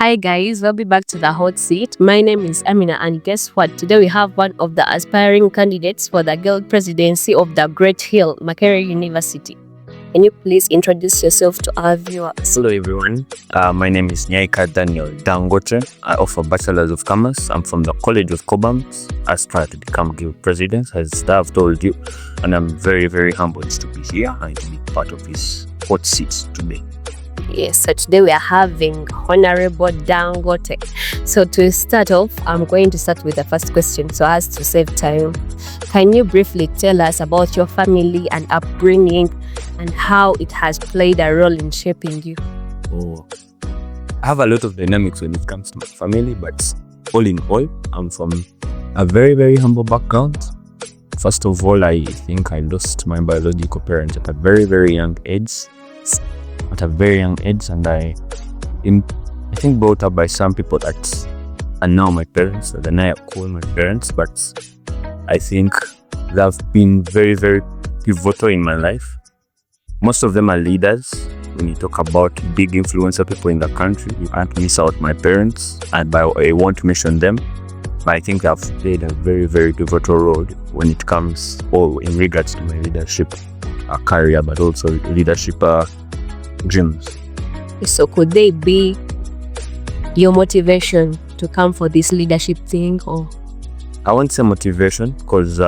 Hi guys, welcome back to the hot seat. My name is Amina, and guess what? Today we have one of the aspiring candidates for the Guild Presidency of the Great Hill, Makerere University. Can you please introduce yourself to our viewers? Hello everyone, my name is Daniel Dangote. I offer Bachelor's of Commerce. I'm from the College of Cobhams. I aspire to become Guild President, as I've told you, and I'm very, very humbled to be here and to be part of this hot seat today. Yes, so today we are having Honorable Dangote. So to start off, I'm going to start with the first question so as to save time. Can you briefly tell us about your family and upbringing and how it has played a role in shaping you? I have a lot of dynamics when it comes to my family, but all in all, I'm from a very, very humble background. First of all, I think I lost my biological parents at a very, very young age. And I think brought up by some people that are now my parents, or then I call my parents, but I think they've been very, very pivotal in my life. Most of them are leaders. When you talk about big influencer people in the country, you can't miss out my parents, and I won't mention them, but I think they've played a very, very pivotal role when it comes, or in regards to my leadership career, but also leadership dreams. So could they be your motivation to come for this leadership thing? Or I won't say motivation, because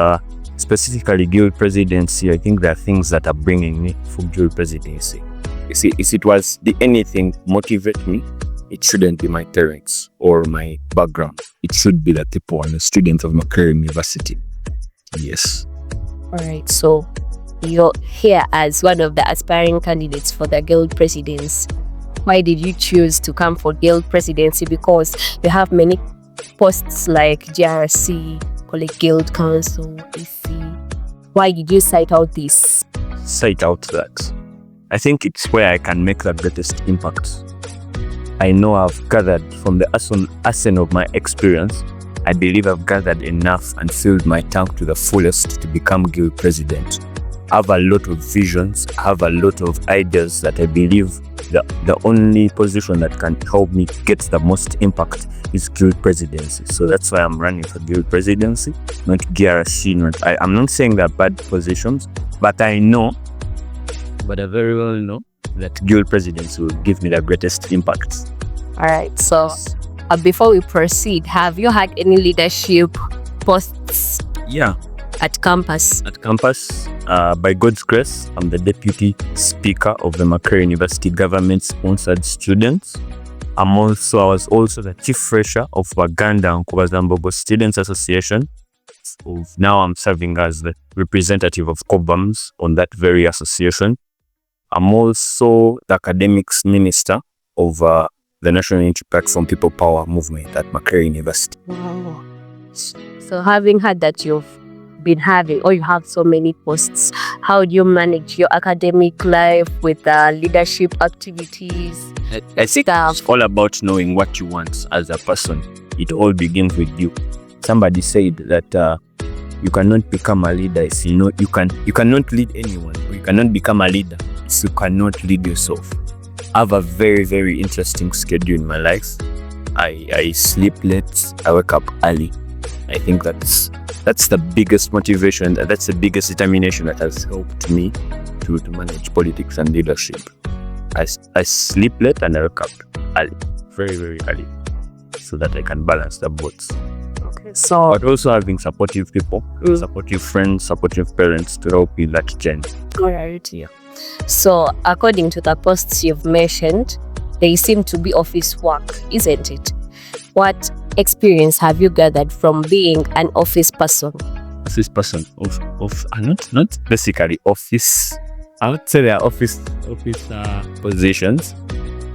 specifically Guild Presidency, I think there are things that are bringing me for Guild Presidency. You see, if it was anything motivate me, it shouldn't be my parents or my background. It should be the people and the students of Makerere University. Yes. Alright, so you're here as one of the aspiring candidates for the Guild Presidency. Why did you choose to come for Guild Presidency? Because you have many posts like GRC, College Guild Council, EC. Why did you cite out this? Cite out that I think it's where I can make the greatest impact. I know I've gathered from the arsenal of my experience. I believe I've gathered enough and filled my tank to the fullest to become Guild President. I have a lot of visions, I have a lot of ideas that I believe the only position that can help me get the most impact is Guild Presidency. So that's why I'm running for Guild Presidency, not GRC. I'm not saying they're bad positions, but I very well know that Guild Presidency will give me the greatest impact. Alright, so before we proceed, have you had any leadership posts? Yeah. At campus? At campus, by God's grace, I'm the Deputy Speaker of the Makerere University Government-Sponsored Students. I was also the Chief Fresher of Waganda and Nkobazambogo Students Association. Now I'm serving as the representative of Cobhams on that very association. I'm also the Academics Minister of the National Unity Platform People Power Movement at Makerere University. Wow. So having heard that you've been having, or you have so many posts, how do you manage your academic life with leadership activities? I think it's all about knowing what you want as a person. It all begins with you. Somebody said that you cannot become a leader if you know you cannot lead anyone, or you cannot become a leader if you cannot lead yourself. I have a very, very interesting schedule in my life. I sleep late, I wake up early. I think that's the biggest motivation, that's the biggest determination that has helped me to manage politics and leadership. I sleep late and I wake up early, very, very early, so that I can balance the both. Okay, so but also having supportive people, supportive friends, supportive parents to help in that journey. Alright, yeah. So according to the posts you've mentioned, they seem to be office work, isn't it? What experience have you gathered from being an office person? Office person not basically office. I would say they are office positions,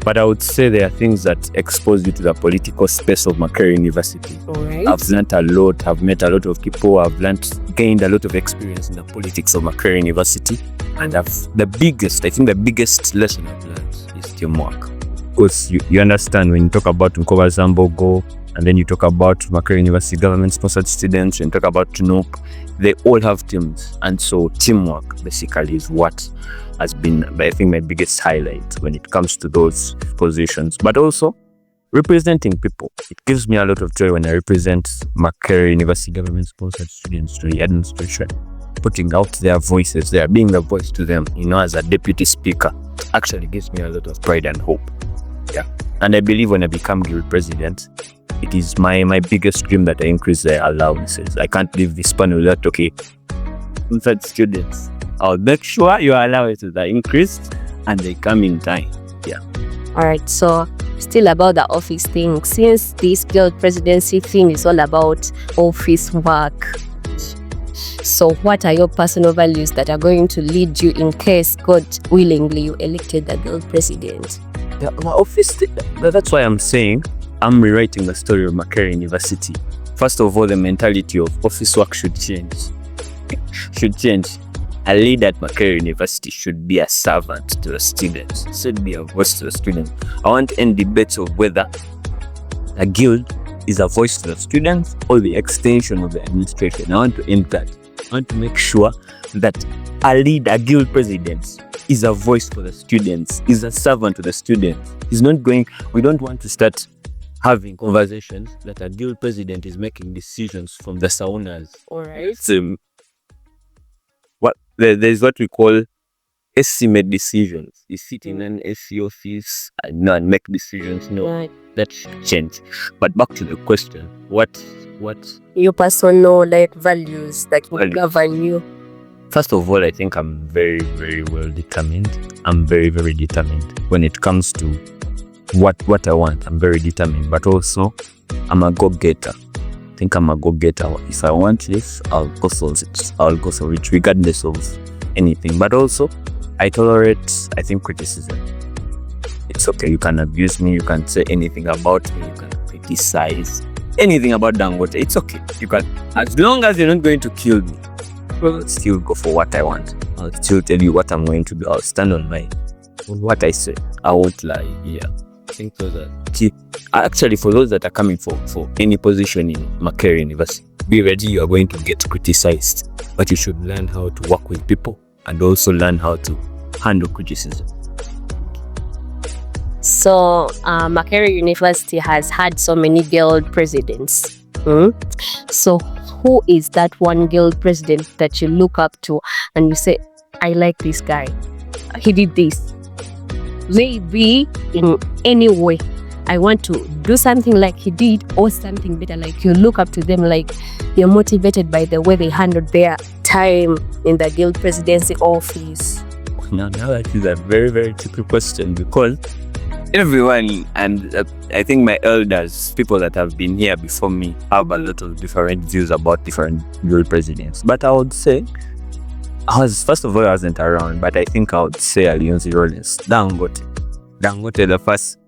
but I would say there are things that expose you to the political space of Makerere University. Alright. I've learned a lot. I've met a lot of people. I've gained a lot of experience in the politics of Makerere University, and the biggest lesson I've learned is teamwork. Because you understand, when you talk about Nkobazambogo, and then you talk about Makerere University Government-Sponsored Students, and talk about TNOP, they all have teams. And so teamwork basically is what has been, I think, my biggest highlight when it comes to those positions. But also representing people. It gives me a lot of joy when I represent Makerere University government-sponsored students to the administration, putting out their voices there, being the voice to them, as a deputy speaker. Actually gives me a lot of pride and hope. Yeah. And I believe when I become Guild President, it is my biggest dream that I increase their allowances. I can't leave this panel without sponsored students. I'll make sure your allowances are increased and they come in time. Yeah. All right, so still about the office thing, since this Guild Presidency thing is all about office work, so what are your personal values that are going to lead you in case, God willingly, you elected the Guild President? Yeah, my office, that's why I'm saying I'm rewriting the story of Makerere University. First of all, the mentality of office work should change. A leader at Makerere University should be a servant to the students, should be a voice to the students. I want to end debates of whether a guild is a voice to the students or the extension of the administration. I want to end that. I want to make sure that a guild president is a voice for the students, is a servant to the students. We don't want to start having conversations that a guild president is making decisions from the saunas. All right. There's what we call estimate decisions. You sit in an SC office and make decisions. No, right. That should change. But back to the question, what your personal values that will govern you? First of all, I think I'm very, very well determined. I'm very, very determined when it comes to what I want. I'm very determined, but also I'm a go-getter. I think I'm a go-getter. If I want this, I'll go solve it. I'll go solve it regardless of anything. But also, I tolerate, criticism. It's okay. You can abuse me. You can say anything about me. You can criticize anything about Dangote. It's okay. You can, as long as you're not going to kill me, I'll still go for what I want. I'll still tell you what I'm going to do. I'll stand on what I say. I won't lie. Yeah. I think those are key. Actually, for those that are coming for any position in Makerere University, be ready. You are going to get criticized, but you should learn how to work with people and also learn how to handle criticism. So, Makerere University has had so many guild presidents. So, who is that one guild president that you look up to and you say, I like this guy. He did this. Maybe in any way, I want to do something like he did or something better. Like you look up to them, like you're motivated by the way they handled their time in the Guild Presidency office. Now that is a very, very tricky question because everyone, and I think my elders, people that have been here before me, have a lot of different views about different Guild presidents. But I would say, first of all, I wasn't around, but I think I would say Alionzi Rollins, Dangote the first.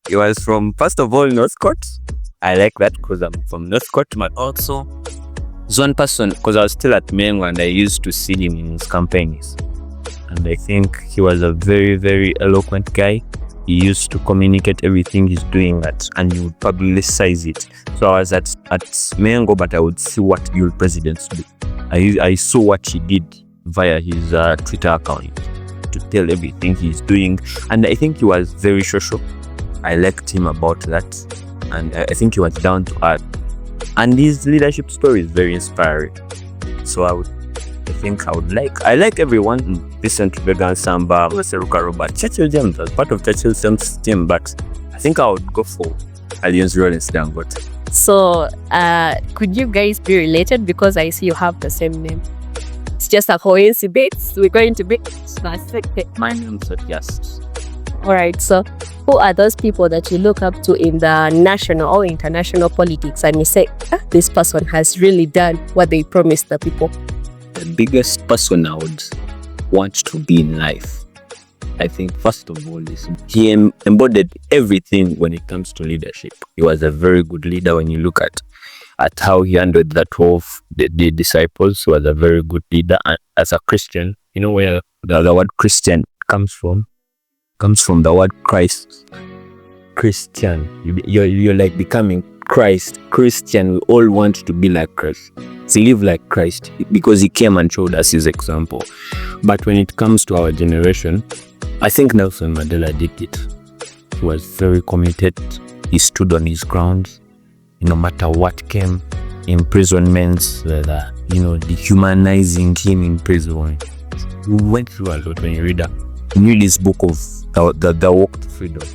He was from, first of all, Northcote. I like that because I'm from Northcote, but also there's one person, because I was still at Mengo and I used to see him in his campaigns. And I think he was a very, very eloquent guy. He used to communicate everything he's doing and he would publicize it. So I was at Mengo, but I would see what Guild presidents do. I saw what he did via his Twitter account to tell everything he's doing. And I think he was very social. I liked him about that. And I think he was down to earth. And his leadership story is very inspiring. So I like everyone. Listen to Vegan Samba, Seruka Robert, Churchill James was part of Churchill's team, but I think I would go for Alionzi Rollins Dangote. So, could you guys be related? Because I see you have the same name. It's just a coincidence. We're going to be My name's just. Alright, so who are those people that you look up to in the national or international politics and you say, this person has really done what they promised the people? The biggest person I would want to be in life, I think, first of all, is he embodied everything when it comes to leadership. He was a very good leader. When you look at how he handled the 12 the disciples, he was a very good leader. And as a Christian, you know where the word Christian comes from? Comes from the word Christ. Christian. You're like becoming Christ. Christian, we all want to be like Christ. To live like Christ because he came and showed us his example. But when it comes to our generation, I think Nelson Mandela did it. He was very committed. He stood on his grounds, no matter what came. Imprisonments, dehumanizing him in prison. We went through a lot. When you read this book of the Walk to Freedom,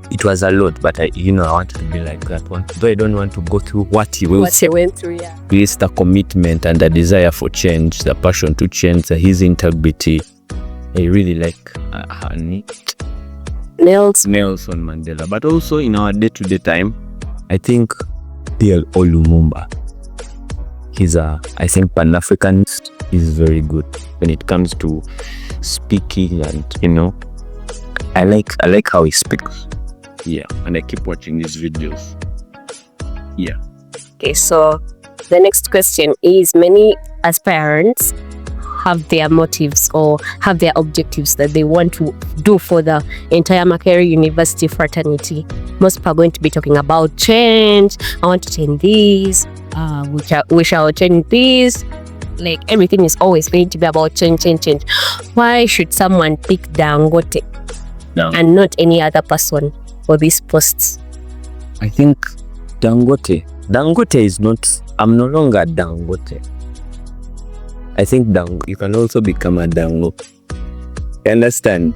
it was a lot, but I want to be like that one. Though I don't want to go through what he went through, yeah. It's the commitment and the desire for change, the passion to change, his integrity. I really like Nelson Mandela. But also in our day-to-day time, I think P.L. Lumumba. He's I think Pan-Africanist. He's very good when it comes to speaking, and I like how he speaks. Yeah, and I keep watching these videos. Yeah. Okay, so the next question is, many aspirants have their motives or have their objectives that they want to do for the entire Makerere University fraternity. Most people are going to be talking about change. I want to change this. We shall change this. Like, everything is always going to be about change. Why should someone pick Dangote and not any other person for these posts? I think Dangote is not. I'm no longer Dangote. I think you can also become a Dango. You understand?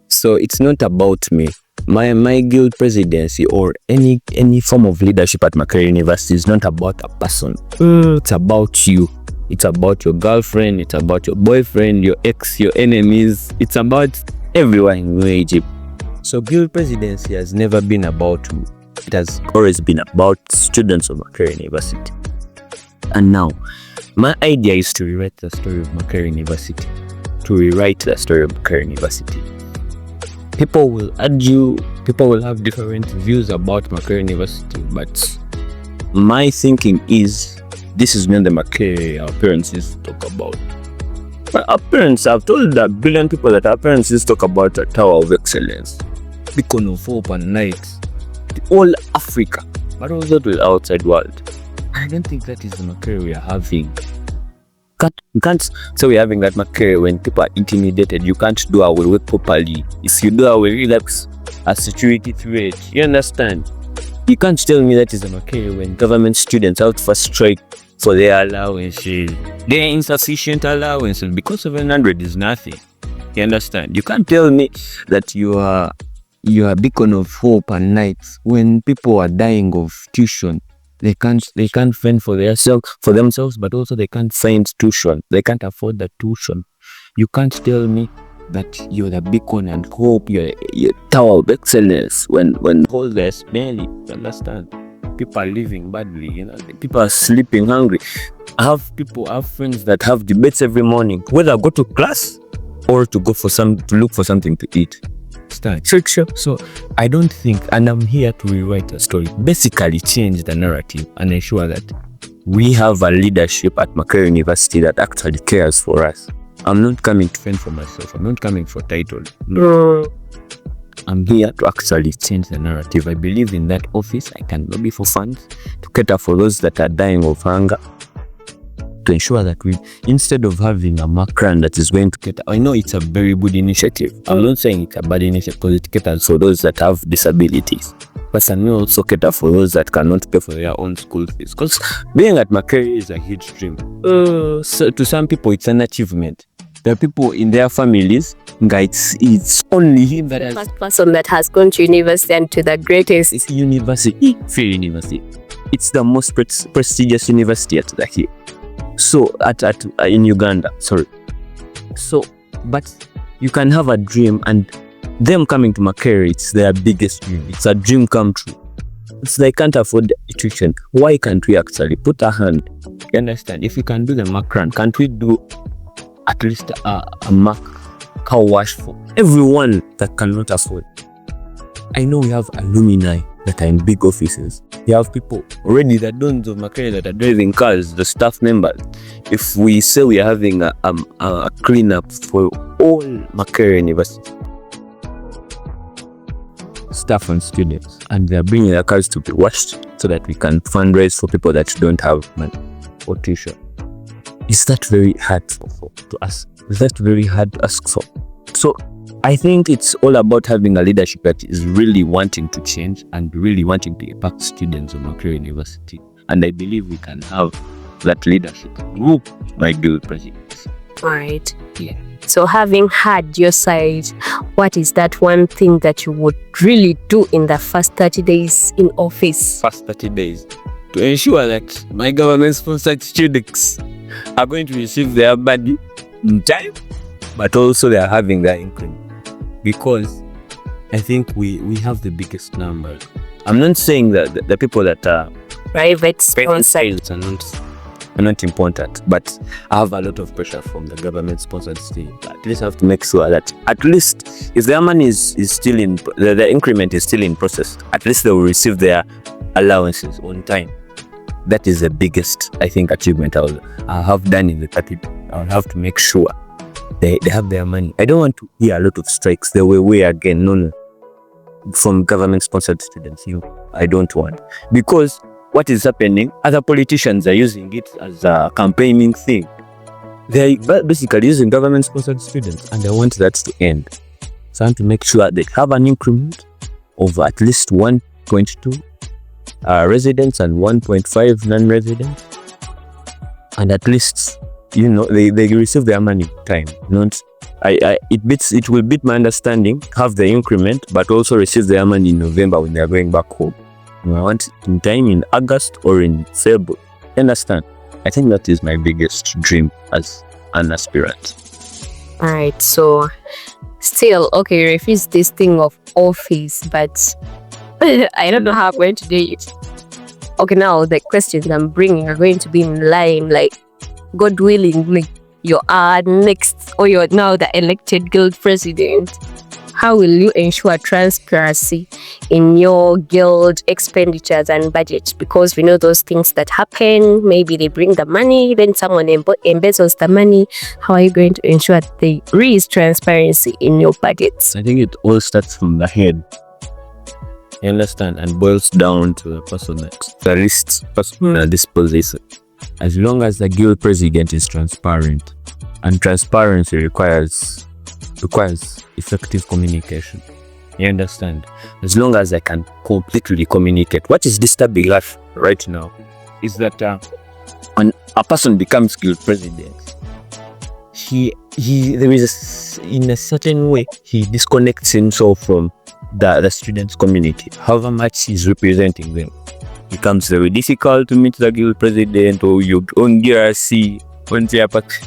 So it's not about me. My guild presidency or any form of leadership at Makerere University is not about a person. It's about you. It's about your girlfriend. It's about your boyfriend, your ex, your enemies. It's about everyone in Egypt. So guild presidency has never been about me. It has always been about students of Makerere University. And now, my idea is to rewrite the story of Makerere University. People will argue, people will have different views about Makerere University, but my thinking is, this is when the Makerere, our parents used to talk about. Our parents, I've told a billion people that our parents used to talk about a tower of excellence, beacon of hope and light, all Africa, but also to the outside world. I don't think that is the Makerere we are having. You can't say we're having that Makerere when people are intimidated. You can't do our work properly. If you do our work, that's a security threat. You understand? You can't tell me that is a Makerere when government students out for strike for their allowances. Their insufficient allowances because of 100 is nothing. You understand? You can't tell me that you are a beacon of hope and light when people are dying of tuition. They can't fend for themselves, but also they can't find tuition. They can't afford the tuition. You can't tell me that you're the beacon and hope, you're tower of excellence when all there's barely. You understand? People are living badly. People are sleeping hungry. I have friends that have debates every morning, whether go to class or to go to look for something to eat. Sure. So I don't think, and I'm here to rewrite the story, basically change the narrative and ensure that we have a leadership at Makerere University that actually cares for us. I'm not coming to fend for myself. I'm not coming for title. No. I'm here to actually change the narrative. I believe in that office. I can lobby for funds to cater for those that are dying of hunger, to ensure that we, instead of having a Macron that is going to cater, I know it's a very good initiative. I'm not saying it's a bad initiative because it caters for those that have disabilities. But can we also cater for those that cannot pay for their own school fees? Because being at Makerere is a huge dream. So to some people, it's an achievement. There are people in their families, it's only him that has... First person that has gone to university and to the greatest... It's university, free university. It's the most prestigious university at the here. So in Uganda, sorry. So, but you can have a dream, and them coming to Makerere, it's their biggest dream. It's a dream come true. It's they can't afford the tuition. Why can't we actually put a hand? You understand? If we can do the Macron, can't we do at least a car wash for everyone that cannot afford? I know we have alumni that are in big offices. You have people already, the dons of Makerere that are driving cars, the staff members. If we say we are having a cleanup for all Makerere University staff and students, and they are bringing their cars to be washed so that we can fundraise for people that don't have money for tuition. Is that very hard to ask? Is that very hard to ask for? So I think it's all about having a leadership that is really wanting to change and really wanting to impact students of Makerere University. And I believe we can have that leadership through my Guild Presidency. All right. Yeah. So having had your side, what is that one thing that you would really do in the first 30 days in office? First 30 days to ensure that my government-sponsored students are going to receive their money in time, but also they are having their increment. Because I think we have the biggest number. I'm not saying that the people that are Private sponsored. are not important, but I have a lot of pressure from the government-sponsored team. At least I have to make sure that at least if their money is still in, the increment is still in process, at least they will receive their allowances on time. That is the biggest, I think, achievement I have done in the 30. I'll have to make sure they have their money. I don't want to hear a lot of strikes the way again. No. From government-sponsored students, I don't want. Because what is happening, other politicians are using it as a campaigning thing. They're basically using government-sponsored students, and I want that to end. So I want to make sure they have an increment of at least 1.2 residents and 1.5 non-residents. And at least, they receive their money in time. It will beat my understanding, have the increment, but also receive their money in November when they are going back home. I want it in time in August or in February. Understand? I think that is my biggest dream as an aspirant. All right. So still, okay, you refuse this thing of office, but I don't know how I'm going to do it. Okay, now the questions I'm bringing are going to be in line, like, God willing, you are next, or you're now the elected guild president. How will you ensure transparency in your guild expenditures and budget? Because we know those things that happen. Maybe they bring the money, then someone embezzles the money. How are you going to ensure that there is transparency in your budgets? I think it all starts from the head. You understand? And boils down to the person next. The least personal disposition. As long as the guild president is transparent, and transparency requires effective communication. You understand? As long as I can completely communicate. What is disturbing us right now is that when a person becomes guild president, there is in a certain way he disconnects himself from the students' community. However much he's representing them, it becomes very difficult to meet the guild president, or you own GRC.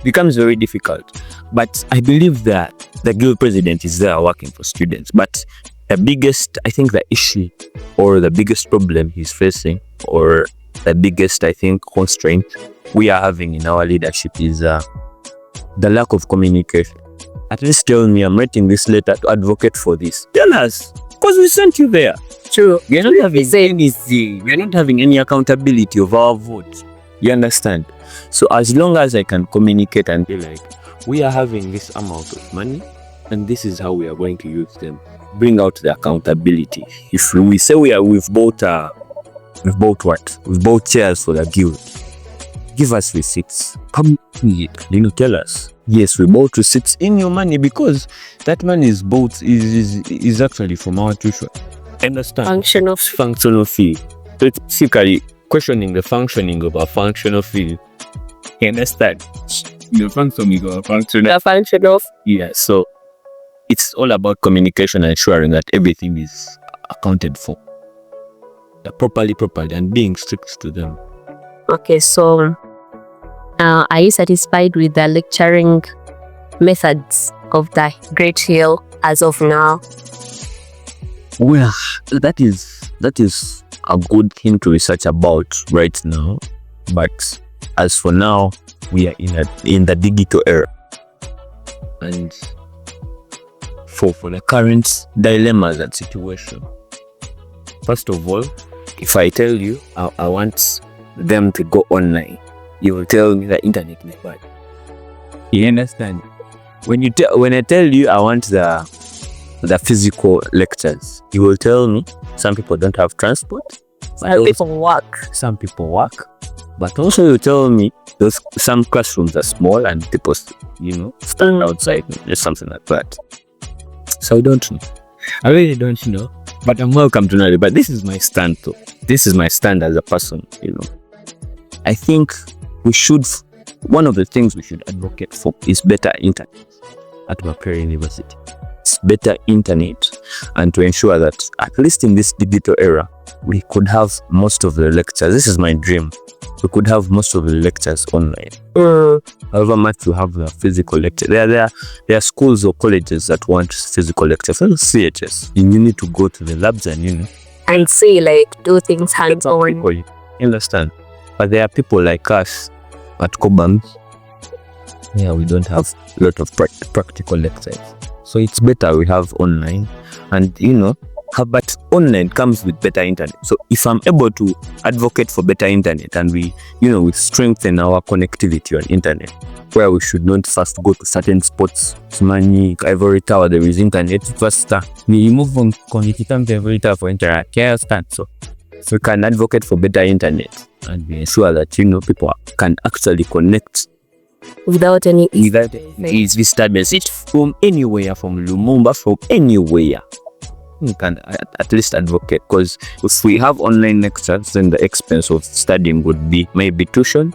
Becomes very difficult. But I believe that the guild president is there working for students. But I think the issue or the biggest problem he's facing, or the biggest, I think, constraint we are having in our leadership is the lack of communication. At least tell me, I'm writing this letter to advocate for this. Tell us, because we sent you there. True. We're not having anything. We're not having any accountability of our vote. You understand? So as long as I can communicate and be like, we are having this amount of money, and this is how we are going to use them. Bring out the accountability. If we say we've bought chairs for the guild, give us receipts. Tell us. Yes, we bought receipts in your money, because that money is bought is actually from our tuition. Understand? Functional fee. So it's basically questioning the functioning of a functional fee. You understand? The functioning of a functional. Yeah. So it's all about communication and ensuring that everything is accounted for properly, and being strict to them. Okay, so are you satisfied with the lecturing methods of the Great Hill as of now? Well, that is a good thing to research about right now. But as for now, we are in the digital era, and for the current dilemmas and situation. First of all, if I tell you I want them to go online, you will tell me the internet is bad. You understand? When I tell you I want the physical lectures, you will tell me some people don't have transport. Some people work. But also you tell me some classrooms are small and people, stand outside, just something like that. So I don't know. I really don't know. But I'm welcome to know it. But this is my stand though. This is my stand as a person, I think one of the things we should advocate for is better internet at Makerere University. It's better internet, and to ensure that at least in this digital era, we could have most of the lectures. This is my dream. We could have most of the lectures online. However much you have the physical lecture. There are schools or colleges that want physical lectures. So CHS, you need to go to the labs and see, like, do things hands-on. You understand? But there are people like us at Cobams. Yeah, we don't have a lot of practical lectures. So it's better we have online, and but online comes with better internet. So if I'm able to advocate for better internet, and we strengthen our connectivity on internet, where we should not first go to certain spots, Simani, Ivory Tower, there is internet faster. We move on connectivity to Ivory Tower for internet. So we can advocate for better internet and be ensure that people can actually connect without any disturbance. It from anywhere, from Lumumba, from anywhere. We can at least advocate, because if we have online lectures, then the expense of studying would be maybe tuition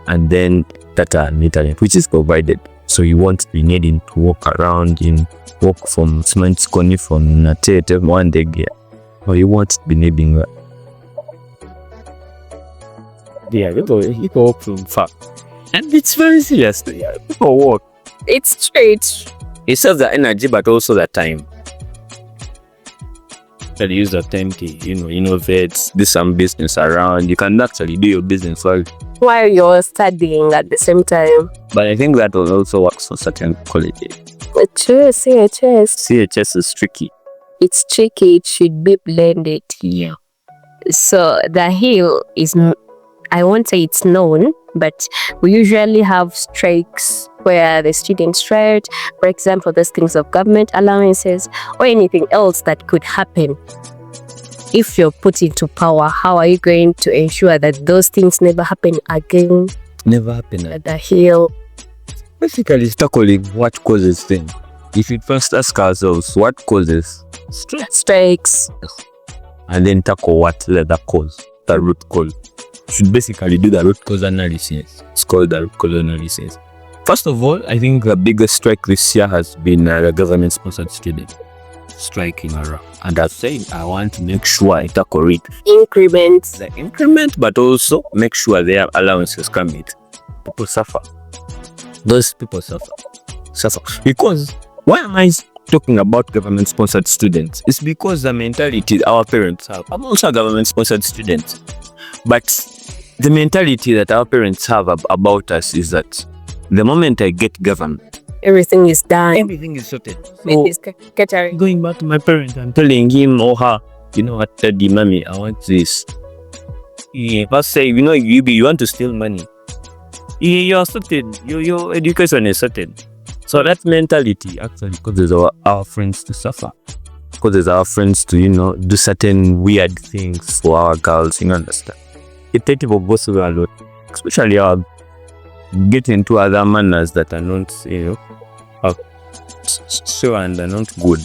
and then data and internet, which is provided. So you won't be needing to walk around walk from Smanskoni, from Natete, one day gear, or you won't be needing that. Yeah, you go walk from far. And it's very serious. Yeah, people walk. It's straight. It saves the energy, but also the time. You use the time to, innovate, do some business around. You can actually do your business while you're studying at the same time. But I think that will also work for certain colleges. But true, CHS is tricky. It's tricky. It should be blended. Yeah. So the Hill is, I won't say it's known, but we usually have strikes where the students strike. For example, there's things of government allowances or anything else that could happen. If you're put into power, how are you going to ensure that those things never happen again? Never happen at the Hill. Basically, it's tackling what causes things. If we first ask ourselves what causes strikes, and then tackle what the cause, the root cause. Should basically do the root cause analysis. It's called the root cause analysis. First of all, I think the biggest strike this year has been the government-sponsored student strike in Ara. And I've said I want to make sure I tackle it. The increment, but also make sure their allowances come in. People suffer. Those people suffer. Because why am I talking about government-sponsored students? It's because the mentality our parents have. I'm also a government-sponsored student. But the mentality that our parents have about us is that the moment I get government, everything is done. Everything is sorted. So, going back to my parent and telling him or her, what, Daddy, Mommy, I want this. Let's say, you want to steal money. You're sorted. Your education is sorted. So that mentality actually causes our friends to suffer. Causes our friends to, do certain weird things for our girls, understand? It takes people both a lot, especially our get into other manners that are not, so and are not good.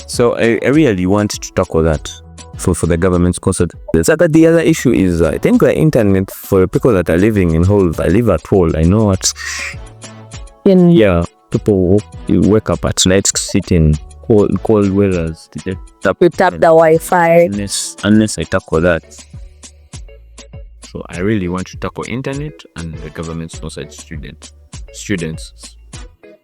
So I really want to tackle that for the government's concert. The other issue is I think the internet for people that are living in halls. I live at hall. I know what. Yeah, people wake up at night, sit in cold weathers. You tap the Wi-Fi. Unless I tackle that. So I really want to tackle internet and the government-sponsored students.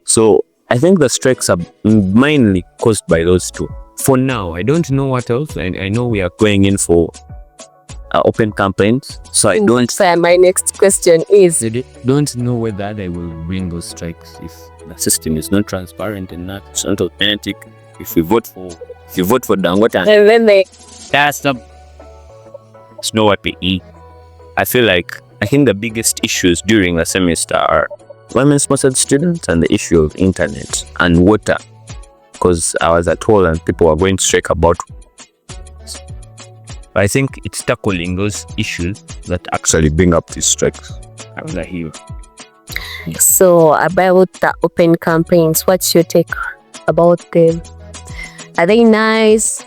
So I think the strikes are mainly caused by those two. For now, I don't know what else. I know we are going in for open campaigns. So I don't. So my next question is: I don't know whether they will bring those strikes if the system is not transparent and it's not authentic. If you vote for Dangote, and then that's it's not what we eat. I think the biggest issues during the semester are women-sponsored students and the issue of internet and water. Because I was at home and people were going to strike about. I think it's tackling those issues that actually bring up these strikes. I was here. So about the open campaigns, what's your take about them? Are they nice?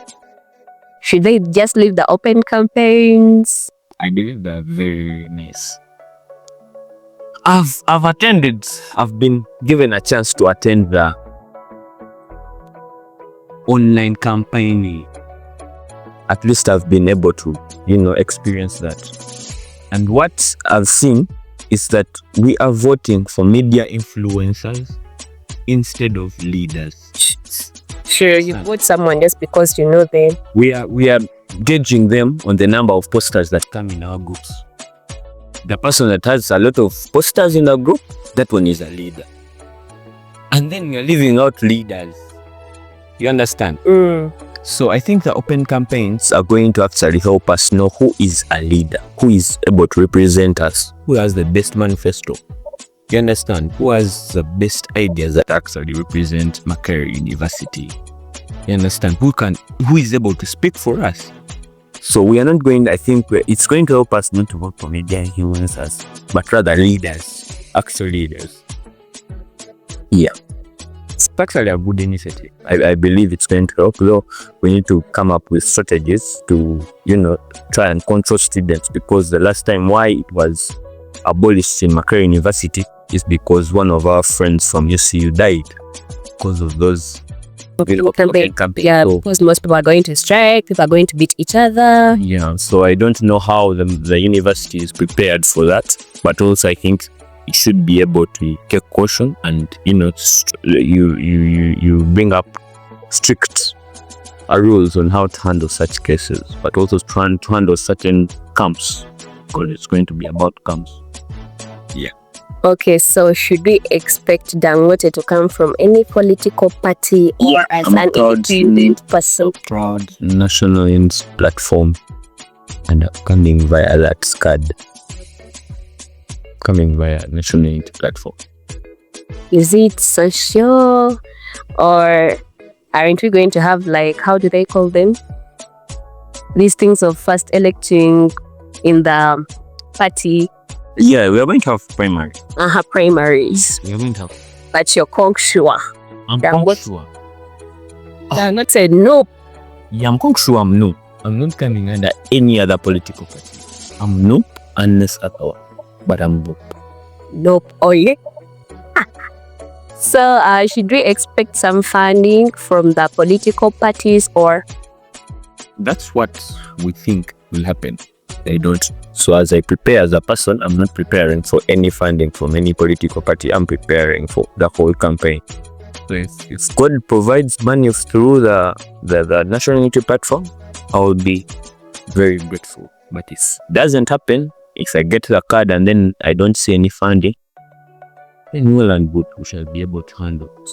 Should they just leave the open campaigns? I believe they're very nice. I've been given a chance to attend the online campaigning. At least I've been able to, experience that. And what I've seen is that we are voting for media influencers instead of leaders. Sure, you vote someone just because you know them. We are gauging them on the number of posters that come in our groups. The person that has a lot of posters in the group, that one is a leader. And then we are leaving out leaders. You understand? So I think the open campaigns are going to actually help us know who is a leader, who is able to represent us, who has the best manifesto. You understand? Who has the best ideas that actually represent Makerere University. You understand? Who is able to speak for us. So we are not going, I think it's going to help us not to vote for media influencers, but rather leaders, actual leaders. Yeah. It's actually a good initiative. I believe it's going to help, though we need to come up with strategies to, try and control students, because the last time why it was abolished in Makerere University is because one of our friends from UCU died because of those campaign. Yeah, so, because most people are going to strike, people are going to beat each other. Yeah, so I don't know how the university is prepared for that, but also I think it should be able to take caution and you bring up strict rules on how to handle such cases, but also trying to handle certain camps, because it's going to be about camps. Yeah. Okay, so should we expect Dangote to come from any political party or as an independent person? Proud National Youth Platform, and coming via that card. Coming via National Youth Platform. Is it social, or aren't we going to have, like, how do they call them? These things of first electing in the party. Yeah, we are going to have primaries. Primaries. We are going to have. But you're sure. I'm sure. Dangote said no. Yeah, I'm sure I'm no. I'm not coming under any other political party. I'm nope unless at all. But I'm nope. Nope. Oh yeah. So should we expect some funding from the political parties, or? That's what we think will happen. They don't. So as I prepare as a person, I'm not preparing for any funding from any political party. I'm preparing for the whole campaign. So if God provides money through the National Unity Platform, I will be very grateful. But if it doesn't happen, if I get the card and then I don't see any funding, then well and good, we shall be able to handle it.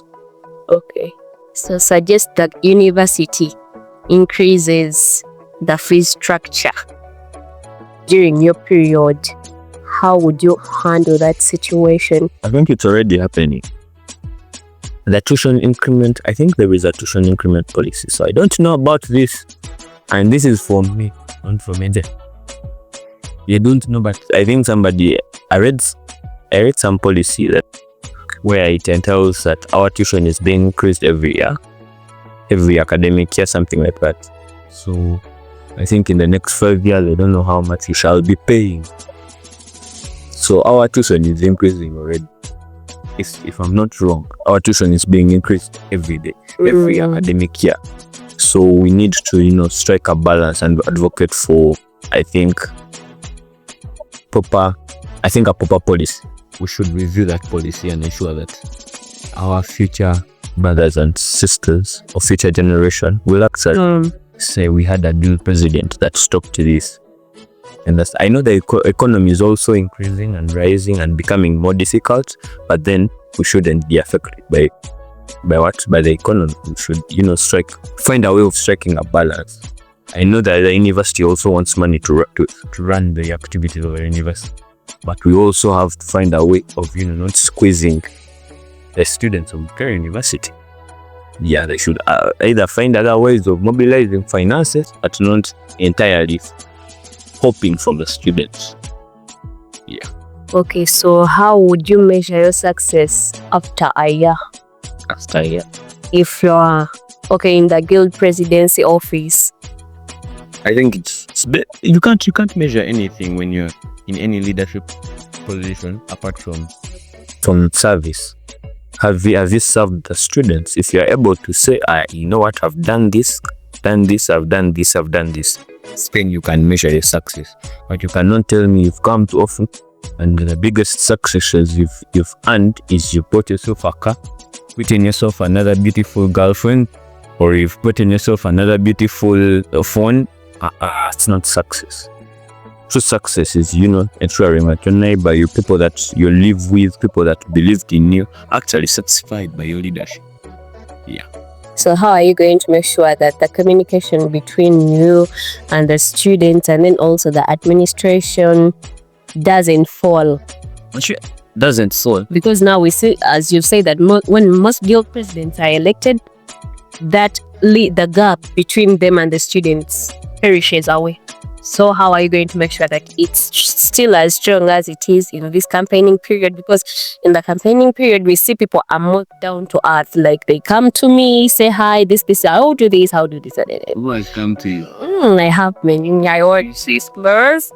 Okay. So suggest that university increases the fee structure during your period. How would you handle that situation? I think it's already happening. The tuition increment, I think there is a tuition increment policy. So I don't know about this. And this is for me, not for me. You don't know, but I think I read some policy that where it entails that our tuition is being increased every academic year, something like that. So I think in the next 5 years, I don't know how much you shall be paying. So our tuition is increasing already. If I'm not wrong, our tuition is being increased every day, every academic year. So we need to, strike a balance and advocate for, I think, a proper policy. We should review that policy and ensure that our future brothers and sisters or future generation will actually say we had a Guild President that stopped this. And I know the economy is also increasing and rising and becoming more difficult, but then we shouldn't be affected by the economy. We should, find a way of striking a balance. I know that the university also wants money to run the activities of the university, but we also have to find a way of, not squeezing the students of Makerere University. Yeah, they should either find other ways of mobilizing finances, but not entirely hoping from the students. Yeah. Okay, so how would you measure your success after a year? After a year? If you're Okay, in the Guild Presidency office. I think you can't measure anything when you're in any leadership position apart from service. Have you served the students? If you're able to say, you know what, I've done this, I've done this, then you can measure your success. But you cannot tell me you've come to office and the biggest successes you've earned is you bought yourself a car, putting yourself another beautiful girlfriend, or you've put in yourself another beautiful phone. It's not success. True success is, ensuring that your neighbor, your people that you live with, people that believed in you, actually satisfied by your leadership. Yeah. So how are you going to make sure that the communication between you and the students and then also the administration doesn't fall? Doesn't fall. Because now we see, as you say, that when most guild presidents are elected, that the gap between them and the students perishes away. So how are you going to make sure that it's still as strong as it is in this campaigning period? Because in the campaigning period, we see people are more down to earth. Like they come to me, say hi, this, how do this. Who has come to you? I have many. I already see slurs.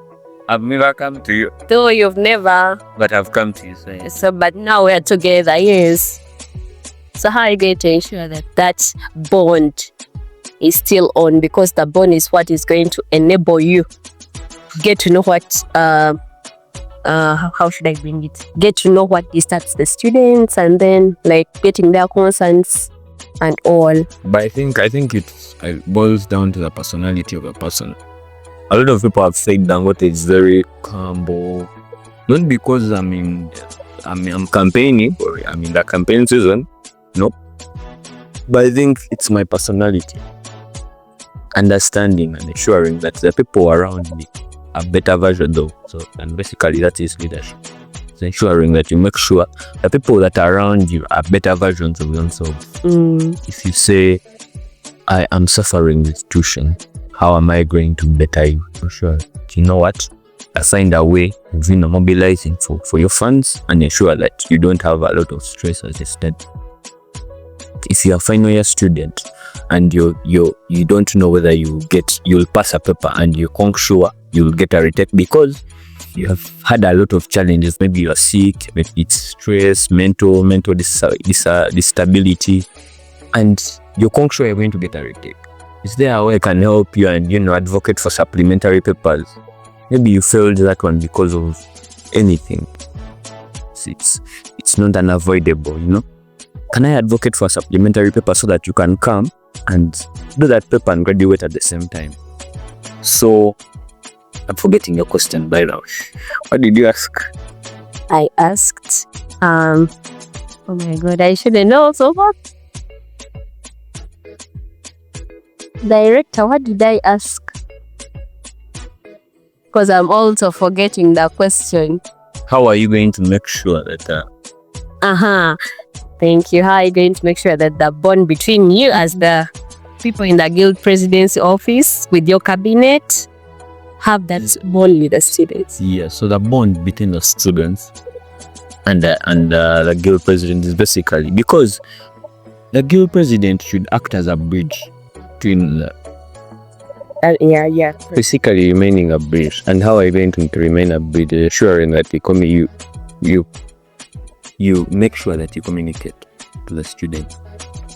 I've never come to you. Though you've never. But I've come to you. So, but now we're together, yes. So how are you going to ensure that that bond is still on? Because the bond is what is going to enable you get to know what how should I bring it? Get to know what disturbs the students and then like getting their concerns and all. But I think it boils down to the personality of a person. A lot of people have said Dangote is very humble. Not because I'm campaigning or I'm in the campaign season. No. But I think it's my personality. Understanding and ensuring that the people around me are better version though. So, and basically that is leadership. So ensuring that you make sure the people that are around you are better versions of themselves. If you say, I am suffering with tuition, how am I going to better you? For sure. You know what? Find a way of mobilizing for your funds and ensure that you don't have a lot of stress as a student. If you're a final year student and you don't know whether you'll pass a paper and you're sure you'll get a retake because you have had a lot of challenges, maybe you're sick, maybe it's stress, mental disability, and you're sure you're going to get a retake. Is there a way I can help you and advocate for supplementary papers? Maybe you failed that one because of anything. It's not unavoidable, Can I advocate for a supplementary paper so that you can come and do that paper and graduate at the same time? So, I'm forgetting your question by now. What did you ask? I asked, oh my God, I shouldn't know so much. Director, what did I ask? Because I'm also forgetting the question. How are you going to make sure that... Thank you. How are you going to make sure that the bond between you as the people in the Guild Presidency office with your cabinet have that bond with the students? Yeah, so the bond between the students and the Guild President is basically because the Guild President should act as a bridge between basically remaining a bridge. And how are you going to remain a bridge? Ensuring that you make sure that you communicate to the student.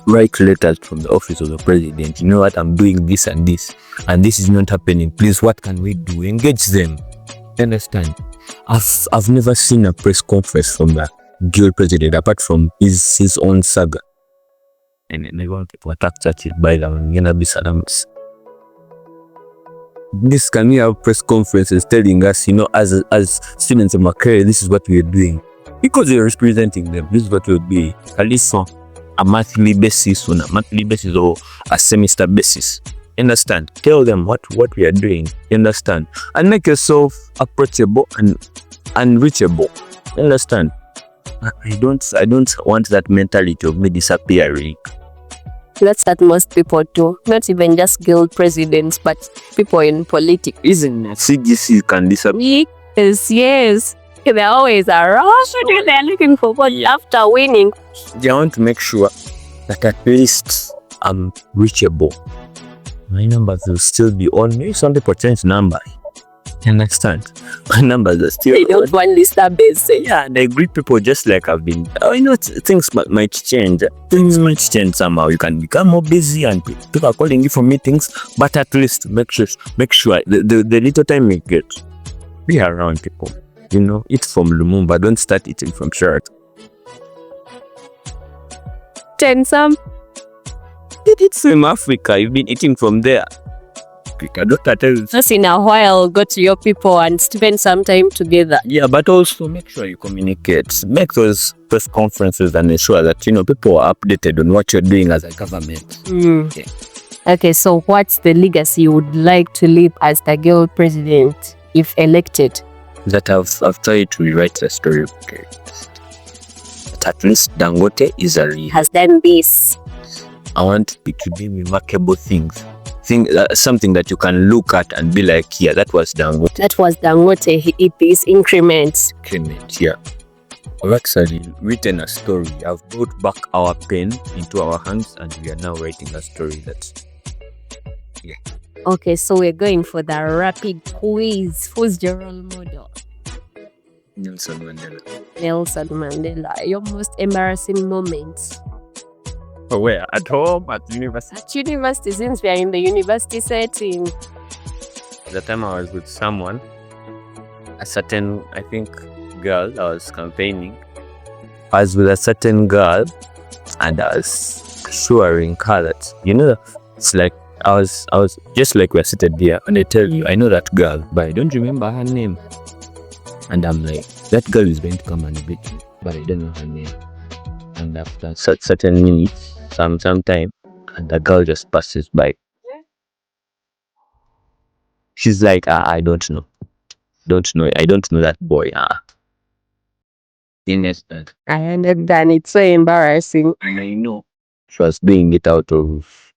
Write letters from the office of the president. You know what, I'm doing this and this is not happening. Please, what can we do? Engage them. Understand? I've never seen a press conference from the Guild President apart from his own saga. And I want to attack it by the This can we have press conferences telling us, as students of Makerere, this is what we are doing. Because you're representing them, this is what will be at least on a monthly basis, or a semester basis. Understand? Tell them what we are doing. Understand? And make yourself approachable and reachable. Understand? I don't want that mentality of me disappearing. That's what most people do. Not even just guild presidents, but people in politics. Isn't it? CGC can disappear. Yes. They're always around. They're looking for what after winning. They want to make sure that at least I'm reachable. My numbers will still be on. Maybe some people change number. You understand? My numbers are still. They don't want listener base. Yeah, and I greet people just like I've been. Things might change. Things might change somehow. You can become more busy, and people are calling you for meetings. But at least make sure the little time you get, be around people. Eat from Lumumba. Don't start eating from Shirt. Some. Did it from Africa? You've been eating from there. Just in a while, go to your people and spend some time together. Yeah, but also make sure you communicate. Make those press conferences and ensure that people are updated on what you're doing as a government. Yeah. Okay, so what's the legacy you would like to leave as the Guild President if elected? That I've tried to rewrite the story. Okay. That at least Dangote is has done this. I want it to be remarkable things. Something that you can look at and be like, yeah, that was Dangote. That was Dangote. He did these increments. Yeah. I've actually written a story. I've brought back our pen into our hands and we are now writing a story yeah. Okay, so we're going for the rapid quiz. Who's your role model? Nelson Mandela. Nelson Mandela. Your most embarrassing moments? Where? At home? At university? At university, since we are in the university setting. The time I was with someone, a certain, I think, girl, I was campaigning. I was with a certain girl and I was assuring her that, it's like, I was just like we're seated here and I tell you, I know that girl, but I don't remember her name. And I'm like, that girl is going to come and beat me, but I don't know her name. And after certain minutes, some time, and the girl just passes by. She's like, I don't know. I don't know that boy. I understand. It's so embarrassing. And I know she was doing it out of,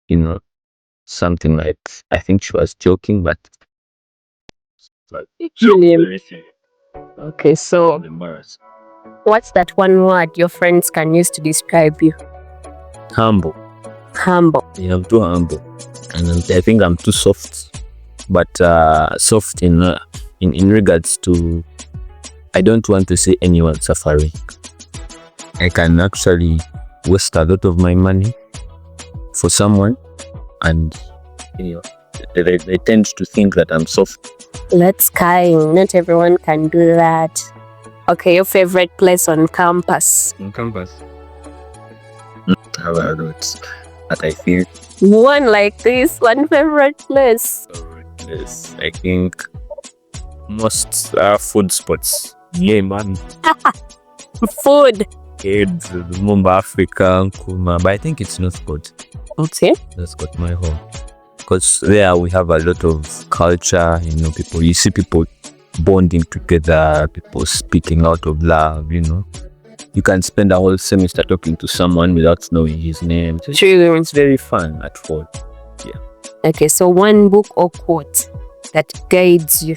something like, I think she was joking, but. Okay, so what's that one word your friends can use to describe you? Humble. Yeah, I'm too humble, and I think I'm too soft. But soft in regards to, I don't want to see anyone suffering. I can actually waste a lot of my money for someone, and they tend to think that I'm soft. That's kind. Not everyone can do that. Okay, your favorite place on campus? On campus. But I feel one like this, one favorite place. I think most food spots. Yeah, man. Food. Kids, Mumbai, Africa, Kuma, but I think it's Northcote. Okay. Northcote, my home. Because there we have a lot of culture, people. You see people bonding together, people speaking out of love, You can spend a whole semester talking to someone without knowing his name. True. It's very fun at fall. Yeah. Okay, so one book or quote that guides you.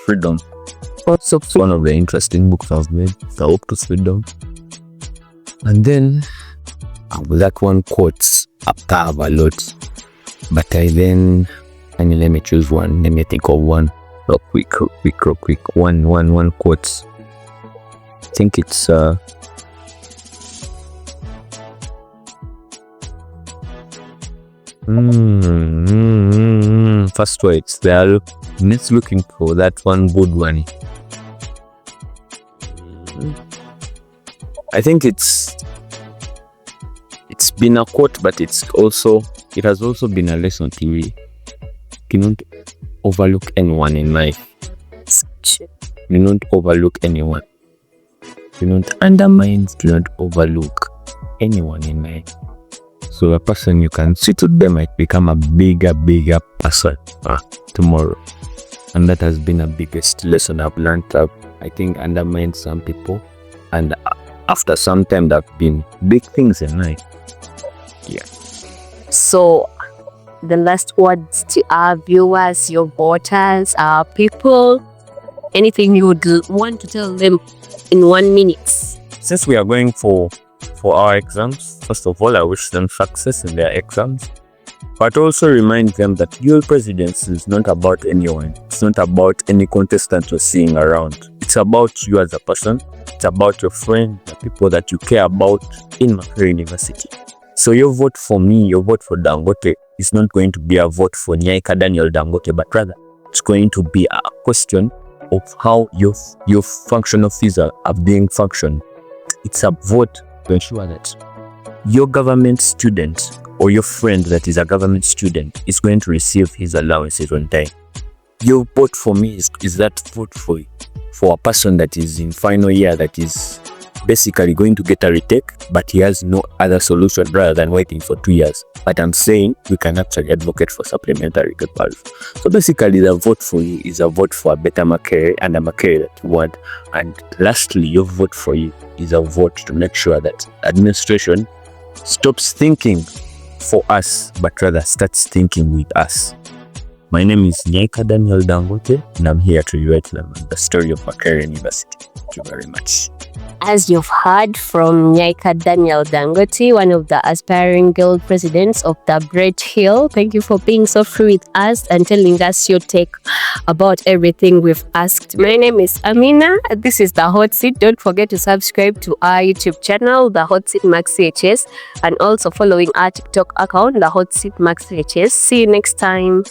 Freedom. Also, it's one of the interesting books I've read. The Hope to Freedom. And then, that one quotes after I have a lot. But let me choose one. Let me think of one. Real quick. One quote. I think it's first words. They are looking for that one good one. I think it's been a quote, but it has also been a lesson to me. You don't overlook anyone in life. You don't overlook anyone. You don't undermine, do not overlook anyone in life. So a person you can sit with them might become a bigger person tomorrow. And that has been the biggest lesson I've learned. I think undermine some people, and after some time there have been big things in life. Yeah. So the last words to our viewers, your voters, our people, anything you would want to tell them in 1 minute? Since we are going for for our exams. First of all, I wish them success in their exams, but also remind them that Guild Presidency is not about anyone. It's not about any contestant you're seeing around. It's about you as a person. It's about your friend, the people that you care about in Makerere University. So your vote for me, your vote for Dangote is not going to be a vote for Nyaika Daniel Dangote, but rather it's going to be a question of how your functional fees are being functioned. It's a vote to ensure that your government student or your friend that is a government student is going to receive his allowances on time. Your vote for me is that vote for a person that is in final year, that is basically going to get a retake, but he has no other solution rather than waiting for 2 years. But I'm saying we can actually advocate for supplementary papers. So basically the vote for you is a vote for a better Makerere and a Makerere that you want. And lastly, your vote for you is a vote to make sure that administration stops thinking for us, but rather starts thinking with us. My name is Nyaika Daniel Dangote, and I'm here to relate the story of Makerere University. Thank you very much. As you've heard from Nyaika Daniel Dangote, one of the aspiring guild presidents of the Great Hill, thank you for being so free with us and telling us your take about everything we've asked. My name is Amina. This is The Hot Seat. Don't forget to subscribe to our YouTube channel, The Hot Seat Max CHS, and also following our TikTok account, The Hot Seat Max CHS. See you next time.